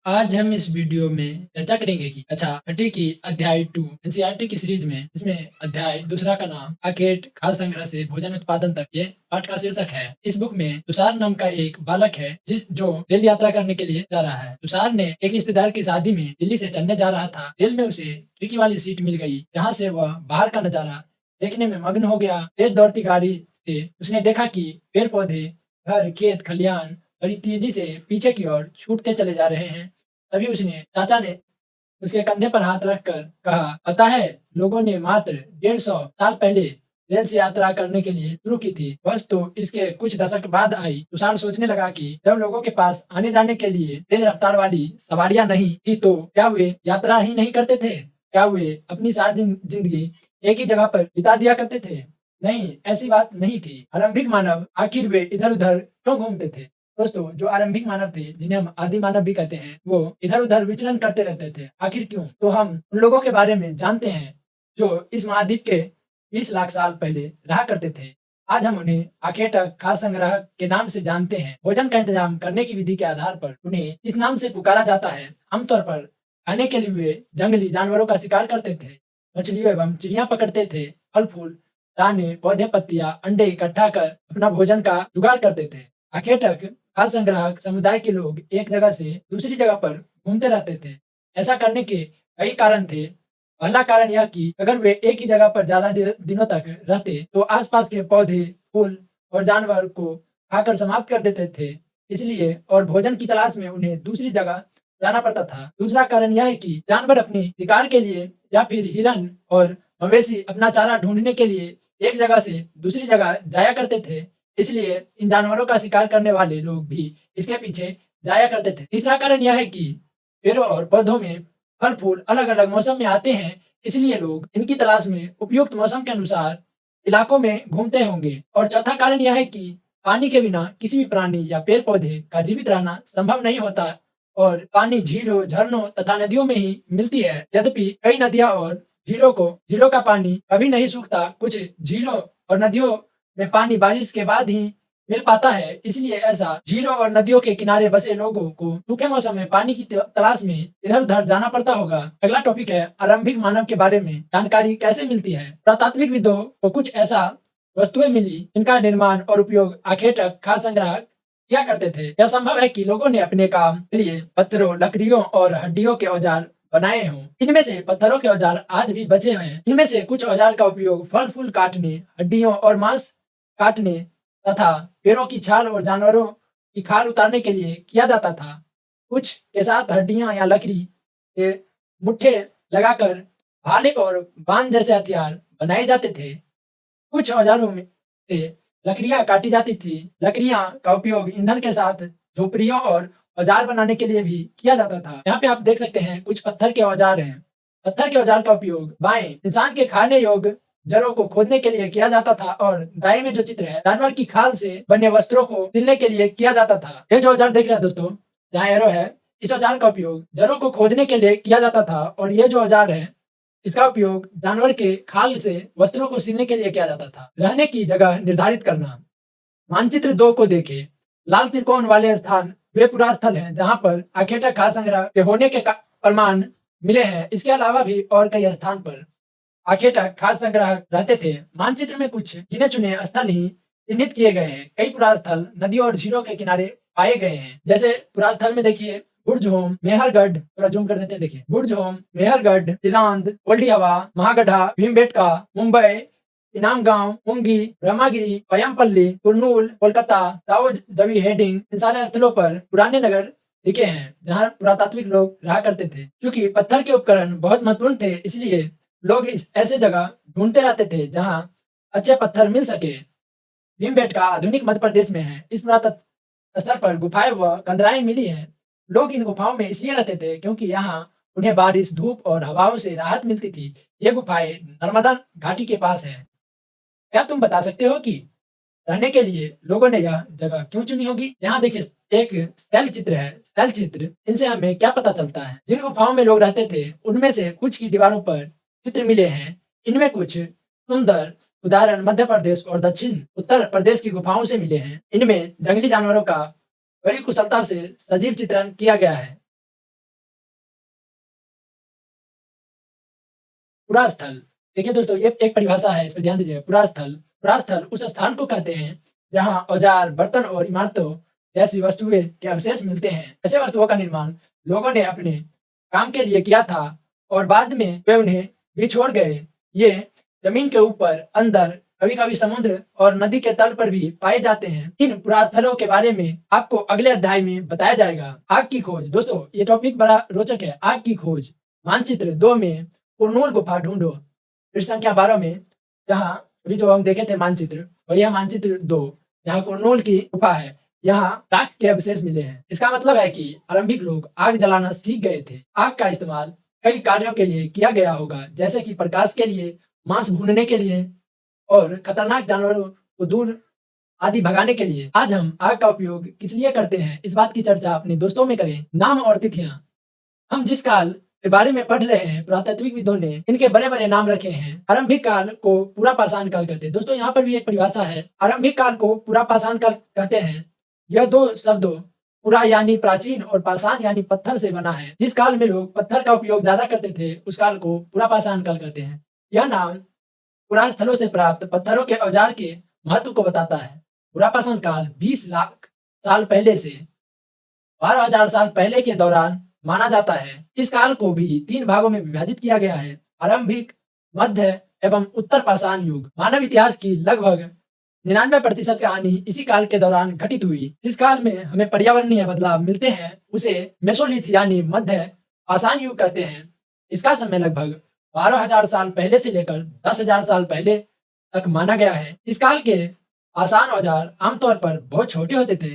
आज हम इस वीडियो में चर्चा करेंगे कि कक्षा छठी की अध्याय 2 एनसीईआरटी की सीरीज में जिसमें अध्याय दूसरा का नाम आखेट खाद्य संग्रह से भोजन उत्पादन तक ये पाठ का शीर्षक है। इस बुक में तुषार नाम का एक बालक है जो रेल यात्रा करने के लिए जा रहा है। तुषार ने एक रिश्तेदार की शादी में दिल्ली से चलने जा रहा था। रेल में उसे खिड़की वाली सीट मिल गई जहाँ से वह बाहर का नजारा देखने में मग्न हो गया। तेज दौड़ती गाड़ी से उसने देखा कि पेड़ पौधे, घर, खेत, खलियान बड़ी तेजी से पीछे की ओर छूटते चले जा रहे हैं। तभी उसने चाचा ने उसके कंधे पर हाथ रखकर कहा, पता है, लोगों ने मात्र 150 साल पहले रेल से यात्रा करने के लिए शुरू की थी। बस तो इसके कुछ दशक बाद आई। तुषार सोचने लगा कि जब लोगों के पास आने जाने के लिए तेज रफ्तार वाली सवारियां नहीं थी तो क्या वे यात्रा ही नहीं करते थे? क्या वे अपनी सारी जिंदगी एक ही जगह पर बिता दिया करते थे? नहीं, ऐसी बात नहीं थी। आरंभिक मानव आखिर वे इधर उधर क्यों घूमते थे? दोस्तों, जो आरंभिक मानव थे, जिन्हें हम आदि मानव भी कहते हैं, वो इधर-उधर विचरण करते रहते थे। आखिर क्यों? तो हम उन लोगों के बारे में जानते हैं, जो इस महाद्वीप के 20 लाख साल पहले रहा करते थे। आज हम उन्हें आखेटक खाद्य संग्रह के नाम से जानते हैं। भोजन का इंतजाम करने की विधि के आधार पर उन्हें इस नाम से पुकारा जाता है। आमतौर पर खाने के लिए वे जंगली जानवरों का शिकार करते थे, मछलियों एवं चिड़िया पकड़ते थे, फल-फूल, दाने, पौधे, पत्तियाँ, अंडे इकट्ठा कर अपना भोजन का जुगाड़ करते थे। आखेटक खाद्य संग्राहक समुदाय के लोग एक जगह से दूसरी जगह पर घूमते रहते थे। ऐसा करने के कई कारण थे। पहला कारण यह कि अगर वे एक ही जगह पर ज़्यादा दिनों तक रहते, तो आसपास के पौधे, फूल और जानवर को खाकर समाप्त कर देते थे। इसलिए और भोजन की तलाश में उन्हें दूसरी जगह जाना पड़ता था। दूसरा कारण यह है कि जानवर अपने शिकार के लिए या फिर हिरन और मवेशी अपना चारा ढूँढने के लिए एक जगह से दूसरी जगह जाया करते थे। इसलिए इन जानवरों का शिकार करने वाले लोग भी इसके पीछे जाया करते थे। तीसरा कारण यह है कि पेड़ों और पौधों में फल-फूल अलग-अलग मौसम में आते हैं, इसलिए लोग इनकी तलाश में उपयुक्त मौसम के अनुसार इलाकों में घूमते होंगे। और चौथा कारण यह है कि पानी के बिना किसी भी प्राणी या पेड़-पौधे का जीवित रहना संभव नहीं होता और पानी झीलों, झरनों तथा नदियों में ही मिलती है। यद्यपि कई नदियाँ और झीलों का पानी कभी नहीं सूखता। कुछ झीलों और नदियों में पानी बारिश के बाद ही मिल पाता है, इसलिए ऐसा झीलों और नदियों के किनारे बसे लोगों को सूखे मौसम में पानी की तलाश में इधर-उधर जाना पड़ता होगा। अगला टॉपिक है आरंभिक मानव के बारे में जानकारी कैसे मिलती है। पुरातात्विक विदों को कुछ ऐसा वस्तुएं मिली जिनका निर्माण और उपयोग आखेटक खाद्य संग्रह किया करते थे। यह संभव है कि लोगों ने अपने काम के लिए पत्थरों, लकड़ियों और हड्डियों के औजार बनाए हों। इनमें से पत्थरों के औजार आज भी बचे हैं। इनमें से कुछ औजार का उपयोग फल-फूल काटने, हड्डियों और मांस काटने तथा पेड़ों की छाल और जानवरों की खाल उतारने के लिए किया जाता था। कुछ के साथ हड्डियाँ या लकड़ी के मुट्ठे लगाकर भाले और बाण जैसे हथियार बनाए जाते थे। कुछ औजारों में से लकड़ियाँ काटी जाती थी। लकड़ियाँ का उपयोग ईंधन के साथ झोपड़ियों और औजार बनाने के लिए भी किया जाता था। यहाँ पे आप देख सकते हैं कुछ पत्थर के औजार हैं। पत्थर के औजार का उपयोग बाएँ इंसान के खाने योग्य जड़ों को खोदने के लिए किया जाता था और दाएँ में जो चित्र है जानवर की खाल से बने वस्त्रों को सिलने के लिए किया जाता था। ये जो औजार देख रहे हैं दोस्तों, जहाँ एरो है, इस औजार का उपयोग जड़ों को खोदने के लिए किया जाता था और ये जो औजार है इसका उपयोग जानवर के खाल से वस्त्रों को सिलने के लिए किया जाता था। रहने की जगह निर्धारित करना। मानचित्र 2 को देखें। लाल त्रिकोण वाले स्थान वे पुरा स्थल हैं जहाँ पर आखेटक खाद्य संग्रह के होने के प्रमाण मिले हैं। इसके अलावा भी और कई स्थान पर आखेटक खाद्य संग्रह रहते थे। मानचित्र में कुछ गिने चुने स्थल ही चिन्हित किए गए हैं। कई पुरा स्थल नदियों और झीलों के किनारे पाए गए हैं। जैसे पुरा स्थल में देखिए बुर्जहोम, मेहरगढ़, थोड़ा जूम कर देते हैं, देखिए बुर्जहोम, मेहरगढ़, तिलांद, ओल्डी हवा, महागढ़ा, भीमबेटका, मुंबई, इनाम गांव, मुंगी, ब्रह्मागिरी, पयमपल्ली, कुर्नूल, कोलकाता, ताओ जवी हेडिंग, इन सारे स्थलों पर पुराने नगर दिखे हैं जहाँ पुरातात्विक लोग रहा करते थे। क्योंकि पत्थर के उपकरण बहुत महत्वपूर्ण थे, इसलिए लोग इस ऐसे जगह ढूंढते रहते थे जहाँ अच्छे पत्थर मिल सके। भीमबेटका आधुनिक मध्य प्रदेश में है। इस पुरातत्व स्थल पर गुफाएं व कंदराएं मिली हैं। लोग इन गुफाओं में इसलिए रहते थे क्योंकि यहाँ उन्हें बारिश, धूप और हवाओं से राहत मिलती थी। ये गुफाएं नर्मदा घाटी के पास है। क्या तुम बता सकते हो कि रहने के लिए लोगों ने यह जगह क्यों चुनी होगी? यहाँ देखिए एक शैल चित्र है। शैल चित्र, इनसे हमें क्या पता चलता है? जिन गुफाओं में लोग रहते थे उनमें से कुछ की दीवारों पर चित्र मिले हैं। इनमें कुछ सुंदर उदाहरण मध्य प्रदेश और दक्षिण उत्तर प्रदेश की गुफाओं से मिले हैं। इनमें जंगली जानवरों का बड़ी कुशलता से सजीव चित्रण किया गया है। पुरास्थल। देखिए दोस्तों, ये एक परिभाषा है, इस पे ध्यान दीजिए। पुरास्थल, पुरास्थल उस स्थान को कहते हैं जहाँ औजार, बर्तन और इमारतों जैसी वस्तुएं के अवशेष मिलते हैं। ऐसे वस्तुओं का निर्माण लोगों ने अपने काम के लिए किया था और बाद में वे उन्हें भी छोड़ गए। ये जमीन के ऊपर, अंदर, कभी-कभी समुद्र और नदी के तल पर भी पाए जाते हैं। इन पुरास्थलों के बारे में आपको अगले अध्याय में बताया जाएगा। आग की खोज। दोस्तों, ये टॉपिक बड़ा रोचक है। आग की खोज। मानचित्र 2 में कुरनूल गुफा ढूंढो। पृष्ठ संख्या 12 में, जहाँ अभी जो हम देखे थे मानचित्र, वही है मानचित्र 2, जहाँ कुरनूल की गुफा है। यहाँ राख के अवशेष मिले हैं। इसका मतलब है कि आरंभिक लोग आग जलाना सीख गए थे। आग का इस्तेमाल कई कार्यों के लिए किया गया होगा, जैसे कि प्रकाश के लिए, मांस भूनने के लिए और खतरनाक जानवरों को दूर आदि भगाने के लिए। आज हम आग का उपयोग किस लिए करते हैं, इस बात की चर्चा अपने दोस्तों में करें। नाम और तिथियां। हम जिस काल के बारे में पढ़ रहे हैं, पुरातात्विकविदों ने इनके बड़े-बड़े नाम रखे हैं। आरंभिक काल को पूरा पाषाण काल कहते हैं। दोस्तों, यहाँ पर भी एक परिभाषा है। आरंभिक काल को पूरा पाषाण काल कहते हैं। यह 2 शब्दों, पुरा यानी प्राचीन और पाषाण यानी पत्थर से बना है। जिस काल में लोग पत्थर का उपयोग ज़्यादा करते थे, उस काल को पूरा पाषाण काल कहते हैं। यह नाम पुरान स्थलों से प्राप्त पत्थरों के औजार के महत्व को बताता है। पुरा पाषाण काल 20 लाख साल पहले से 12,000 साल पहले के दौरान माना जाता है। इस काल को भी 3 भागों में विभाजित किया गया है: आरंभिक, मध्य एवं उत्तर पाषाण युग। मानव इतिहास की लगभग 99% कहानी इसी काल के दौरान घटित हुई। इस काल में हमें पर्यावरणीय बदलाव मिलते हैं, उसे मेसोलिथ यानी मध्य पाषाण युग कहते हैं। इसका समय लगभग 12,000 साल पहले से लेकर 10,000 साल पहले तक माना गया है। इस काल के पाषाण औजार आमतौर पर बहुत छोटे होते थे।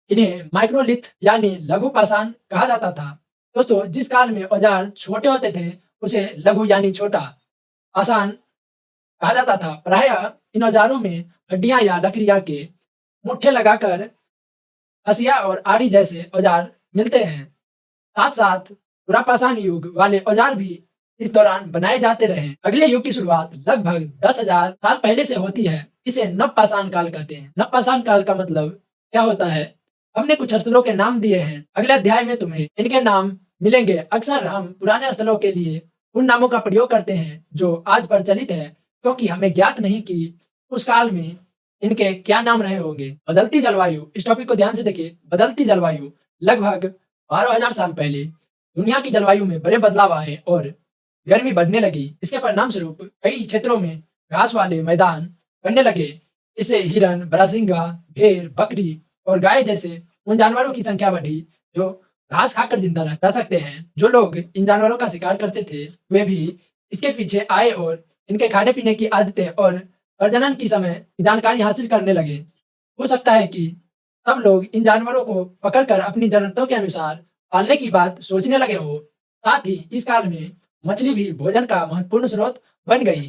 इन्हें माइक्रोलिथ यानी लघु पाषाण कहा जाता था। दोस्तों, जिस काल में औजार छोटे होते थे, उसे लघु यानी छोटा पाषाण कहा जाता था। प्रायः इन औजारों में हड्डियां या लकड़ियां के मुट्ठे लगाकर हसिया और आरी जैसे औजार मिलते हैं। साथ साथ पुरापाषाण युग वाले औजार भी इस दौरान बनाए जाते रहे। अगले युग की शुरुआत लगभग 10,000 साल पहले से होती है। इसे नवपाषाण काल कहते हैं। नवपाषाण काल का मतलब क्या होता है? हमने कुछ स्थलों के नाम दिए हैं। अगले अध्याय में तुम्हें इनके नाम मिलेंगे। अक्सर हम पुराने स्थलों के लिए उन नामों का प्रयोग करते हैं जो आज प्रचलित है, क्योंकि हमें ज्ञात नहीं कि उस काल में इनके क्या नाम रहे होंगे। बदलती जलवायु। इस टॉपिक को ध्यान से देखिए। बदलती जलवायु। लगभग 12,000 साल पहले दुनिया की जलवायु में बड़े बदलाव आए और गर्मी बढ़ने लगी। इसके परिणाम स्वरूप कई क्षेत्रों में घास वाले मैदान बनने लगे। इससे हिरन, बारहसिंगा, भेड़, बकरी और गाय जैसे उन जानवरों की संख्या बढ़ी जो घास खाकर जिंदा रह सकते हैं। जो लोग इन जानवरों का शिकार करते थे, वे भी इसके पीछे आए और इनके खाने पीने की आदतें और प्रजनन की समय की जानकारी हासिल करने लगे। हो सकता है कि तब लोग इन जानवरों को पकड़कर अपनी जरूरतों के अनुसार पालने की बात सोचने लगे हो। साथ ही इस काल में मछली भी भोजन का महत्वपूर्ण स्रोत बन गई।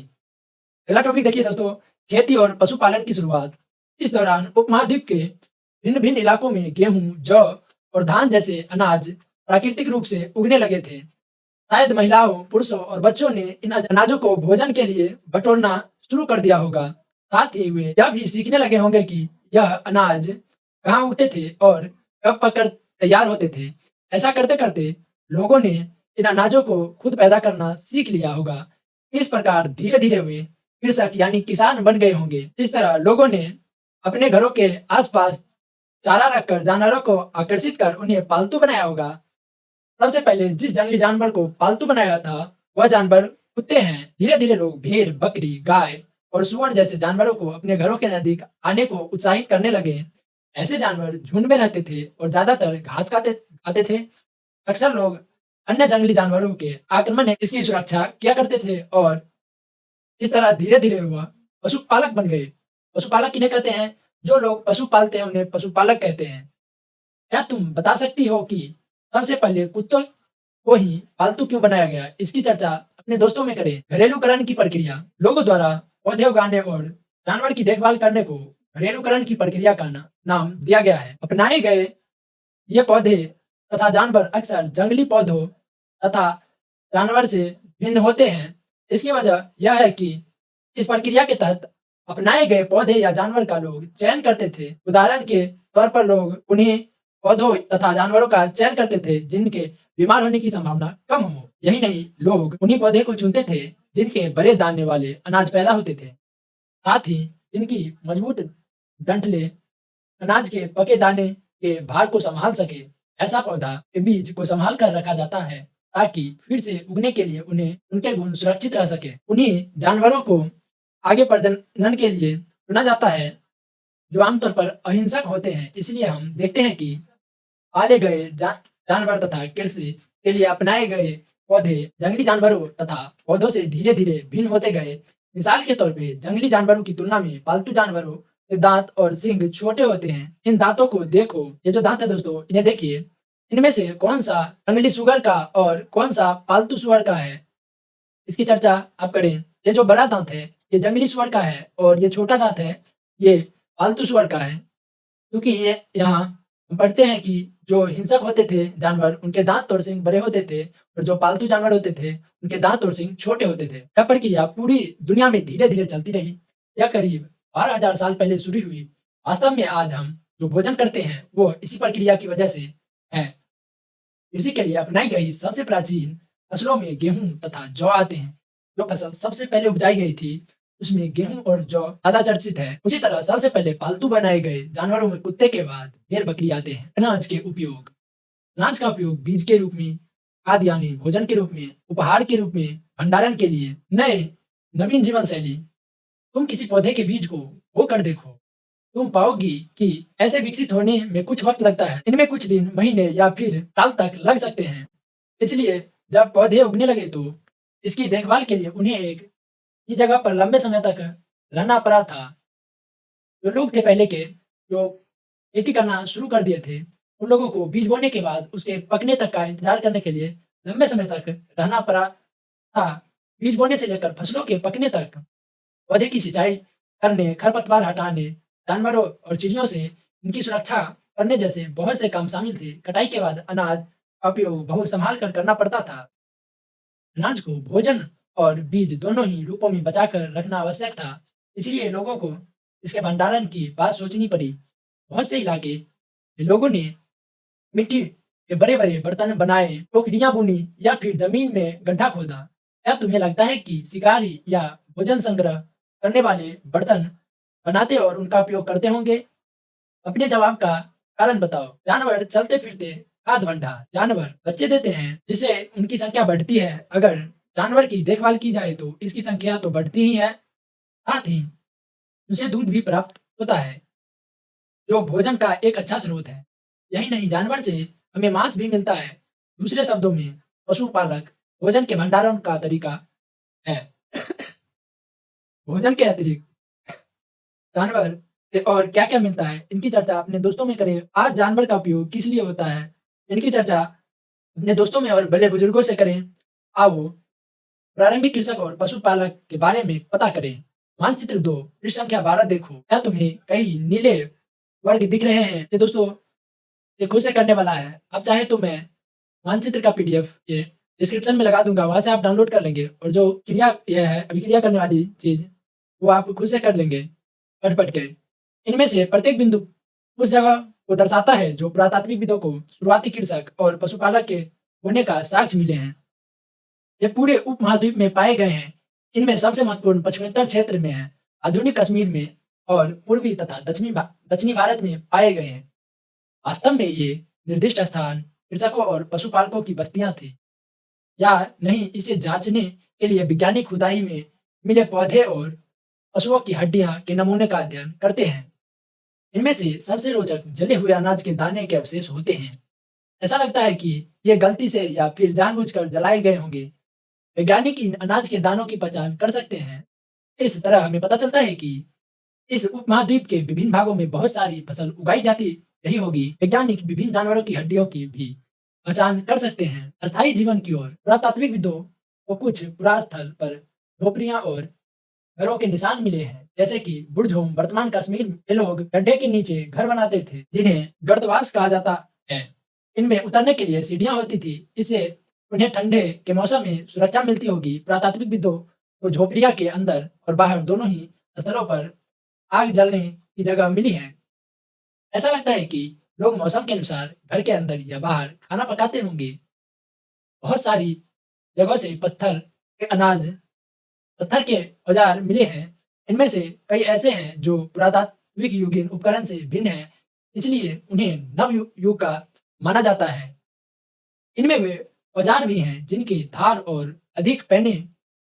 अगला टॉपिक देखिए दोस्तों, खेती और पशुपालन की शुरुआत। इस दौरान उपमहाद्वीप के भिन्न भिन्न इलाकों में गेहूं, जौ और धान जैसे अनाज प्राकृतिक रूप से उगने लगे थे। शायद महिलाओं, पुरुषों और बच्चों ने इन अनाजों को भोजन के लिए बटोरना शुरू कर दिया होगा। साथ ही वे यह भी सीखने लगे होंगे कि यह अनाज कहाँ उगते थे और कब पककर तैयार होते थे। ऐसा करते करते लोगों ने इन अनाजों को खुद पैदा करना सीख लिया होगा। इस प्रकार धीरे धीरे वे कृषक यानी किसान बन गए होंगे। इस तरह लोगों ने अपने घरों के आसपास चारा रखकर जानवरों को आकर्षित कर उन्हें पालतू बनाया होगा। सबसे पहले जिस जंगली जानवर को पालतू बनाया था, वह जानवर कुत्ते हैं। धीरे धीरे लोग भेड़, बकरी, गाय और सूअर जैसे जानवरों को अपने घरों के नजदीक आने को उत्साहित करने लगे। ऐसे जानवर झुंड में रहते थे और ज्यादातर घास खाते खाते थे। अक्सर लोग अन्य जंगली जानवरों के आक्रमण से इसकी सुरक्षा किया करते थे और इस तरह धीरे धीरे वह पशुपालक बन गए। पशुपालक किन्हें कहते हैं? जो लोग पशु पालते हैं उन्हें पशुपालक कहते हैं। क्या तुम बता सकती हो कि सबसे पहले कुत्तों को ही पालतू क्यों बनाया गया? इसकी चर्चा अपने दोस्तों में करें। घरेलूकरण की प्रक्रिया। लोगों द्वारा पौधे उगाने और जानवर की देखभाल करने को घरेलूकरण की प्रक्रिया का नाम दिया गया है। अपनाए गए ये पौधे तथा जानवर अक्सर जंगली पौधों तथा जानवर से भिन्न होते हैं। इसकी वजह यह है कि इस प्रक्रिया के तहत अपनाए गए पौधे या जानवर का लोग चयन करते थे। उदाहरण के तौर पर लोग उन्हें पौधों तथा जानवरों का चयन करते थे जिनके बीमार होने की संभावना कम हो। यही नहीं, लोग उन्हीं पौधे को चुनते थे जिनके बड़े दाने वाले अनाज पैदा होते थे। साथ ही जिनकी मजबूत डंठलें अनाज के पके दाने के भार को संभाल सके। ऐसा पौधा के बीज को संभाल कर रखा जाता है ताकि फिर से उगने के लिए उन्हें उनके गुण सुरक्षित रह सके। उन्हीं जानवरों को आगे प्रजनन के लिए चुना जाता है जो आमतौर पर अहिंसक होते हैं। इसलिए हम देखते हैं कि पाले गए जानवर तथा कृषि के लिए अपनाए गए पौधे जंगली जानवरों तथा पौधों से धीरे धीरे भिन्न होते गए। मिसाल के तौर पे जंगली जानवरों की तुलना में पालतू जानवरों के दांत और सींग छोटे होते हैं। इन दांतों को देखो, ये जो दांत है दोस्तों, इन्हें देखिए। इनमें से कौन सा जंगली सुअर का और कौन सा पालतू सुअर का है, इसकी चर्चा आप करें। ये जो बड़ा दांत है, ये जंगली सुअर का है और ये छोटा दांत है, ये पालतू सुअर का है। क्योंकि ये यहाँ हम पढ़ते हैं कि जो हिंसक होते थे जानवर, उनके दाँत और सींग बड़े होते थे और जो पालतू जानवर होते थे, उनके दाँत और सींग छोटे होते थे। यह प्रक्रिया पूरी दुनिया में धीरे-धीरे चलती रही। यह करीब 12,000 साल पहले शुरू हुई। वास्तव में आज हम जो भोजन करते हैं, वो इसी प्रक्रिया की वजह से है। कृषि के लिए अपनाई गई सबसे प्राचीन फसलों में गेहूँ तथा जौ आते हैं। जो फसल सबसे पहले उपजाई गई थी, उसमें गेहूँ और जौ ज़्यादा चर्चित है। उसी तरह सबसे पहले पालतू बनाए गए जानवरों में कुत्ते के बाद भेड़-बकरी आते हैं। अनाज के उपयोग। अनाज का उपयोग बीज के रूप में, खाद यानी भोजन के रूप में, उपहार के रूप में, भंडारण के लिए। नवीन जीवन शैली। तुम किसी पौधे के बीज को बोकर देखो, तुम पाओगी कि ऐसे विकसित होने में कुछ वक्त लगता है। इनमें कुछ दिन, महीने या फिर साल तक लग सकते हैं। इसलिए जब पौधे उगने लगे तो इसकी देखभाल के लिए उन्हें एक ही जगह पर लंबे समय तक रहना पड़ा था। जो लोग थे पहले के, जो खेती करना शुरू कर दिए थे, उन लोगों को बीज बोने के बाद उसके पकने तक का इंतज़ार करने के लिए लंबे समय तक रहना पड़ा था। बीज बोने से लेकर फसलों के पकने तक, पौधे की सिंचाई करने, खरपतवार हटाने, जानवरों और चिड़ियों से इनकी सुरक्षा करने जैसे बहुत से काम शामिल थे। कटाई के बाद अनाज का उपयोग बहुत संभाल कर करना पड़ता था। अनाज को भोजन और बीज दोनों ही रूपों में बचाकर रखना आवश्यक था। इसलिए लोगों को इसके भंडारण की बात सोचनी पड़ी। बहुत से इलाके के लोगों ने मिट्टी के बड़े-बड़े बर्तन बनाए, टोकरियाँ बुनी या फिर ज़मीन में गड्ढा खोदा। क्या तुम्हें लगता है कि शिकारी या भोजन संग्रह करने वाले बर्तन बनाते और उनका उपयोग करते होंगे? अपने जवाब का कारण बताओ। जानवर चलते-फिरते खाद्य भंडार। जानवर बच्चे देते हैं, जिससे उनकी संख्या बढ़ती है। अगर जानवर की देखभाल की जाए तो इसकी संख्या तो बढ़ती ही है, साथ ही उसे दूध भी प्राप्त होता है, जो भोजन का एक अच्छा स्रोत है। यही नहीं, जानवर से हमें मांस भी मिलता है। दूसरे शब्दों में, पशुपालक भोजन के भंडारण का तरीका है। भोजन के अतिरिक्त जानवर से और क्या-क्या मिलता है, इनकी चर्चा अपने दोस्तों में करें। आज जानवर का उपयोग किस लिए होता है, इनकी चर्चा अपने दोस्तों में और बड़े बुजुर्गों से करें। आओ प्रारंभिक कृषक और पशुपालक के बारे में पता करें। मानचित्र 2 पृष्ठ संख्या 12 देखो। क्या तुम्हें कई नीले वर्ग दिख रहे हैं? ये दोस्तों, ये खुद से करने वाला है। अब चाहे तो मैं मानचित्र का पीडीएफ ये डिस्क्रिप्शन में लगा दूँगा, वहाँ से आप डाउनलोड कर लेंगे और जो क्रिया ये है, अभिक्रिया करने वाली चीज़, वो आप खुद से कर लेंगे पढ़-पढ़ के। इनमें से प्रत्येक बिंदु उस जगह को दर्शाता है जो पुरातात्विकविदों को शुरुआती कृषक और पशुपालक के होने का साक्ष्य मिले हैं। ये पूरे उपमहाद्वीप में पाए गए हैं। इनमें सबसे महत्वपूर्ण पश्चिमोत्तर क्षेत्र में है, आधुनिक कश्मीर में और पूर्वी तथा दक्षिणी भारत में पाए गए हैं। वास्तव में ये निर्दिष्ट स्थान कृषकों और पशुपालकों की बस्तियां थी या नहीं, इसे जांचने के लिए वैज्ञानिक खुदाई में मिले पौधे और पशुओं की हड्डियां के नमूने का अध्ययन करते हैं। इनमें से सबसे रोचक जले हुए अनाज के दाने के अवशेष होते हैं। ऐसा लगता है कि ये गलती से या फिर जानबूझकर जलाए गए होंगे। वैज्ञानिक इन अनाज के दानों की पहचान कर सकते हैं। इस तरह हमें पता चलता है कि इस उपमहाद्वीप के विभिन्न भागों में बहुत सारी फसल उगाई जाती रही होगी। वैज्ञानिक विभिन्न जानवरों की हड्डियों की भी पहचान कर सकते हैं। अस्थायी जीवन की ओर पुरातात्विकविदों को कुछ पुरास्थल पर झोपड़ियां और घरों के निशान मिले हैं, जैसे कि बुरझोम। वर्तमान कश्मीर में लोग गड्ढे के नीचे घर बनाते थे, जिन्हें गर्तवास कहा जाता है। इनमें उतरने के लिए सीढ़ियां होती थी, इससे उन्हें ठंडे के मौसम में सुरक्षा मिलती होगी। पुरातात्विकविदों को झोपड़ियां के अंदर और बाहर दोनों ही स्तरों पर आग जलने की जगह मिली है। ऐसा लगता है कि लोग मौसम के अनुसार घर के अंदर या बाहर खाना पकाते होंगे। बहुत सारी जगहों से पत्थर के अनाज पत्थर के औजार मिले हैं, इनमें से कई ऐसे हैं जो पुरातात्विक युगीन उपकरण से भिन्न हैं, इसलिए उन्हें नव युग का माना जाता है। इनमें वे औजार भी हैं जिनकी धार और अधिक पैने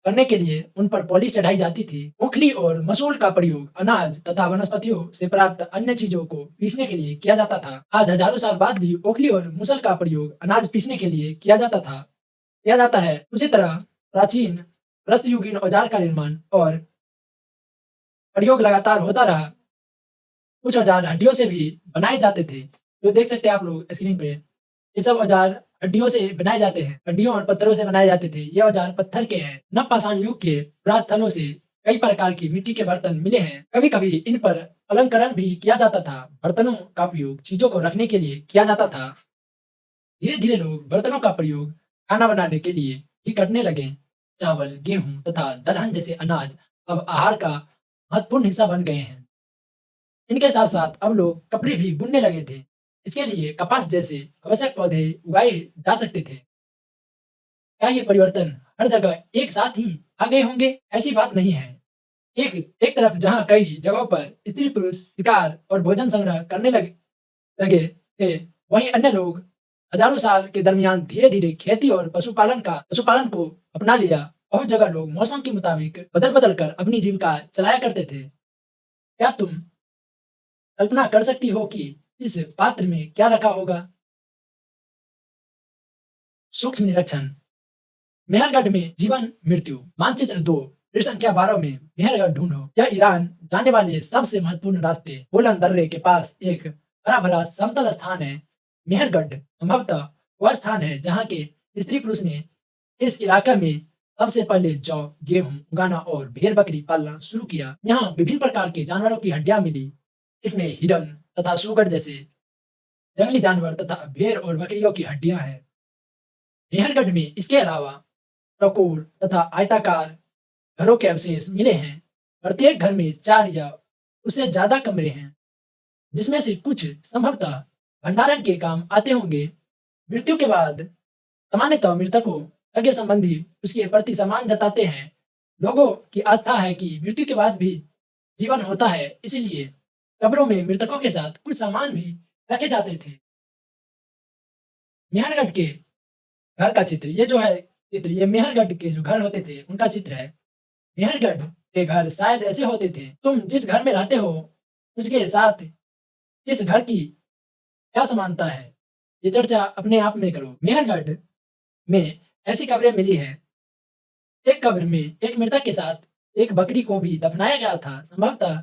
करने के लिए उन पर पॉलिश चढ़ाई जाती थी। ओखली और मसूल का प्रयोग अनाज तथा वनस्पतियों से प्राप्त अन्य चीजों को पीसने के लिए किया जाता था। आज हजारों साल बाद भी ओखली और मुसल का प्रयोग अनाज पीसने के लिए किया जाता है। उसी तरह प्राचीन प्रस्तयुगीन औजार का निर्माण और प्रयोग लगातार होता रहा। कुछ औजार हड्डियों से भी बनाए जाते थे, जो देख सकते हैं आप लोग स्क्रीन पे। ये सब औजार हड्डियों से बनाए जाते हैं, हड्डियों और पत्थरों से बनाए जाते थे। ये औजार पत्थर के हैं। नवपाषाण युग के प्रास्थलों से कई प्रकार की मिट्टी के बर्तन मिले हैं। कभी-कभी इन पर अलंकरण भी किया जाता था। बर्तनों का उपयोग चीजों को रखने के लिए किया जाता था। धीरे-धीरे लोग बर्तनों का प्रयोग खाना बनाने के लिए भी करने लगे। चावल, गेहूँ तथा दलहन जैसे अनाज अब आहार का महत्वपूर्ण हिस्सा बन गए हैं। इनके साथ-साथ अब लोग कपड़े भी बुनने लगे थे। इसके लिए कपास जैसे आवश्यक पौधे उगाए जा सकते थे। क्या ये परिवर्तन हर जगह एक साथ ही आ गए होंगे? ऐसी बात नहीं है। एक एक तरफ जहाँ कई जगहों पर स्त्री-पुरुष शिकार और भोजन संग्रह करने लगे लगे थे, वहीं अन्य लोग हजारों साल के दरमियान धीरे-धीरे खेती और पशुपालन को अपना लिया। बहुत जगह लोग मौसम के मुताबिक बदल-बदल कर अपनी जीविका चलाया करते थे। क्या तुम कल्पना कर सकती हो कि इस पात्र में क्या रखा होगा? सूक्ष्म निरीक्षण। मेहरगढ़ में जीवन मृत्यु मानचित्र 2 पृष्ठ संख्या 12 में मेहरगढ़ ढूंढो। यह ईरान जाने वाले सबसे महत्वपूर्ण रास्ते बोलन दर्रे के पास एक हरा भरा समतल स्थान है। मेहरगढ़ संभवतः वह स्थान है जहाँ के स्त्री पुरुष ने इस इलाके में सबसे पहले जौ गेहूं उगाना और भेड़ बकरी पालना शुरू किया। यहाँ विभिन्न प्रकार के जानवरों की हड्डियां मिली। इसमें हिरन तथा सुगर जैसे जंगली जानवर तथा भेड़ और बकरियों की हड्डियां हैं। मेहरगढ़ में इसके अलावा चौकोर तथा आयताकार घरों के अवशेष मिले हैं। प्रत्येक घर में 4 या उससे ज़्यादा कमरे हैं, जिसमें से कुछ संभवतः भंडारण के काम आते होंगे। मृत्यु के बाद सामान्यतः मृतकों सगे संबंधी उसके प्रति सम्मान जताते हैं। लोगों की आस्था है कि मृत्यु के बाद भी जीवन होता है, इसलिए कब्रों में मृतकों के साथ कुछ सामान भी रखे जाते थे। मेहरगढ़ के घर का चित्र ये जो है चित्र ये मेहरगढ़ के जो घर होते थे उनका चित्र है। मेहरगढ़ के घर शायद ऐसे होते थे। तुम जिस घर में रहते हो उसके साथ इस घर की क्या समानता है, ये चर्चा अपने आप में करो। मेहरगढ़ में ऐसी कब्रें मिली हैं। एक कब्र में एक मृतक के साथ एक बकरी को भी दफनाया गया था। संभवतः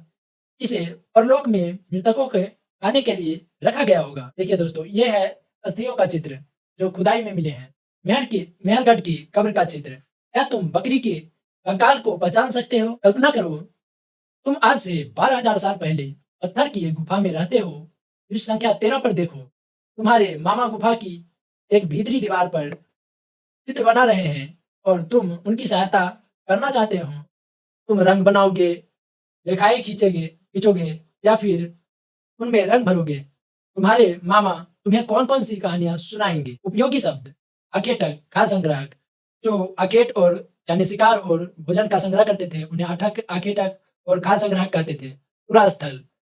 इसे परलोक में मृतकों के खाने के लिए रखा गया होगा। देखिए दोस्तों, ये है अस्थियों का चित्र जो खुदाई में मिले हैं। मेहरगढ़ की कब्र का चित्र। क्या तुम बकरी के कंकाल को पहचान सकते हो? कल्पना करो, तुम आज से 12,000 साल पहले पत्थर की एक गुफा में रहते हो। पृष्ठ संख्या 13 पर देखो। तुम्हारे मामा गुफा की एक भीतरी दीवार पर चित्र बना रहे हैं और तुम उनकी सहायता करना चाहते हो। तुम रंग बनाओगे, रेखाएँ खींचोगे या फिर उनमें रंग भरोगे। तुम्हारे मामा तुम्हें कौन-कौन सी कहानियाँ सुनाएँगे? उपयोगी शब्द, अकेटक, खाद्य संग्राहक, जो अकेट और यानी शिकार और भोजन का संग्रह करते थे, उन्हें अकेटक और खाद्य संग्राहक कहते थे। पुरास्थल,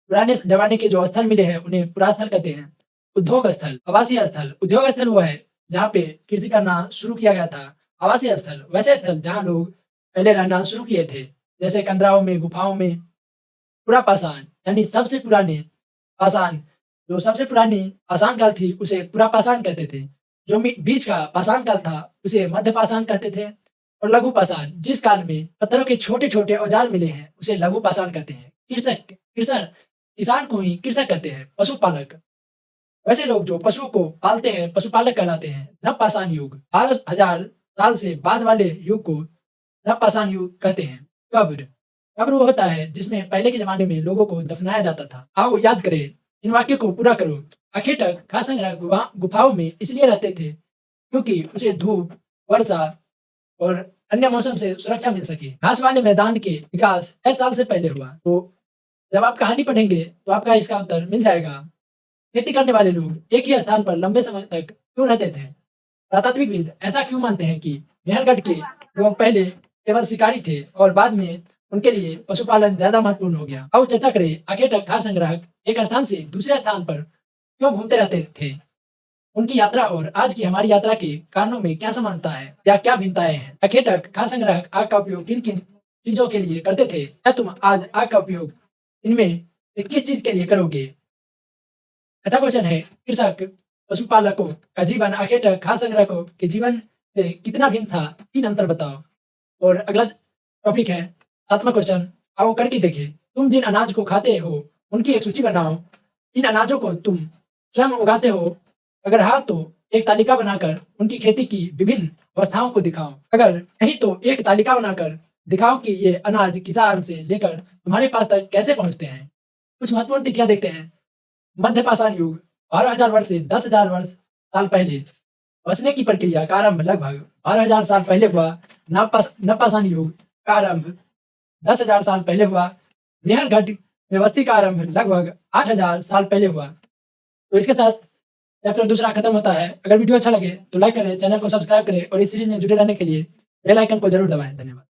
पुराने ज़माने के जो स्थल मिले हैं, उन्हें पुरास्थल कहते हैं। उद्योग स्थल, आवासीय स्थल, उद्योग स्थल वो है, जहाँ पे कृषि करना शुरू किया गया था। आवासीय स्थल, वैसे स्थल जहाँ लोग पहले रहना शुरू किए थे, जैसे कंदराओं में, गुफाओं में। पुरापाषाण यानी सबसे पुराने पाषाण, जो सबसे पुरानी पाषाण काल थी उसे पुरापाषाण कहते थे। जो बीच का पाषाण काल था उसे मध्य पाषाण कहते थे। और लघु पाषाण जिस काल में पत्थरों के छोटे-छोटे औजार मिले हैं उसे लघु पाषाण कहते हैं। कृषक किसान को ही कृषक कहते हैं। पशुपालक वैसे लोग जो पशुओं को पालते हैं पशुपालक कहलाते हैं। नवपाषाण युग 12,000 साल से बाद वाले युग को नवपाषाण युग कहते हैं। कब्र कब्र वो होता है जिसमें पहले के ज़माने में लोगों को दफनाया जाता था। आओ याद करें, इन वाक्यों को पूरा करो। अखेटक खाद्य संग्रह गुफाओं में इसलिए रहते थे क्योंकि उसे धूप, वर्षा और अन्य मौसम से सुरक्षा मिल सके। घास वाले मैदान के विकास 6 साल से पहले हुआ। तो जब आप कहानी पढ़ेंगे तो आपका इसका उत्तर मिल जाएगा। खेती करने वाले लोग एक ही स्थान पर लंबे समय तक क्यों रहते थे? पुरातात्विकविद ऐसा क्यों मानते हैं कि मेहरगढ़ के लोग पहले केवल शिकारी थे और बाद में उनके लिए पशुपालन ज्यादा महत्वपूर्ण हो गया। अब चर्चा करें आखिर तक खाद्य संग्राहक एक स्थान से दूसरे स्थान पर क्यों घूमते रहते थे। उनकी यात्रा और आज की हमारी यात्रा के कारणों में क्या समानता है या क्या भिन्नताएं हैं। आखिर तक खाद्य संग्राहक आग का उपयोग किन किन चीजों के लिए करते थे, क्या तुम आज आग का उपयोग इनमें से किस चीज के लिए करोगे। छठा क्वेश्चन है कृषक पशुपालकों का जीवन आखिर तक खाद्य संग्राहकों के जीवन से कितना भिन्न था, तीन अंतर बताओ। और अगला टॉपिक है सातवां क्वेश्चन, आओ करके देखें। तुम जिन अनाज को खाते हो उनकी एक सूची बनाओ। इन अनाजों को तुम स्वयं उगाते हो, अगर हाँ तो एक तालिका बनाकर उनकी खेती की विभिन्न अवस्थाओं को दिखाओ, अगर नहीं तो एक तालिका बनाकर दिखाओ कि ये अनाज किसान से लेकर तुम्हारे पास तक कैसे पहुंचते हैं। कुछ महत्वपूर्ण तिथियां देखते हैं। मध्य पाषाण युग 12,000 वर्ष से 10,000 वर्ष साल पहले। बसने की प्रक्रिया का आरंभ लगभग 12,000 साल पहले हुआ। नवपाषाण युग का आरंभ 10,000 साल पहले हुआ। नेहरगढ़ व्यवस्थी का आरंभ लगभग 8,000 साल पहले हुआ। तो इसके साथ चैप्टर दूसरा खत्म होता है। अगर वीडियो अच्छा लगे तो लाइक करें, चैनल को सब्सक्राइब करें और इस सीरीज में जुड़े रहने के लिए बेल आइकन को जरूर दबाएं। धन्यवाद।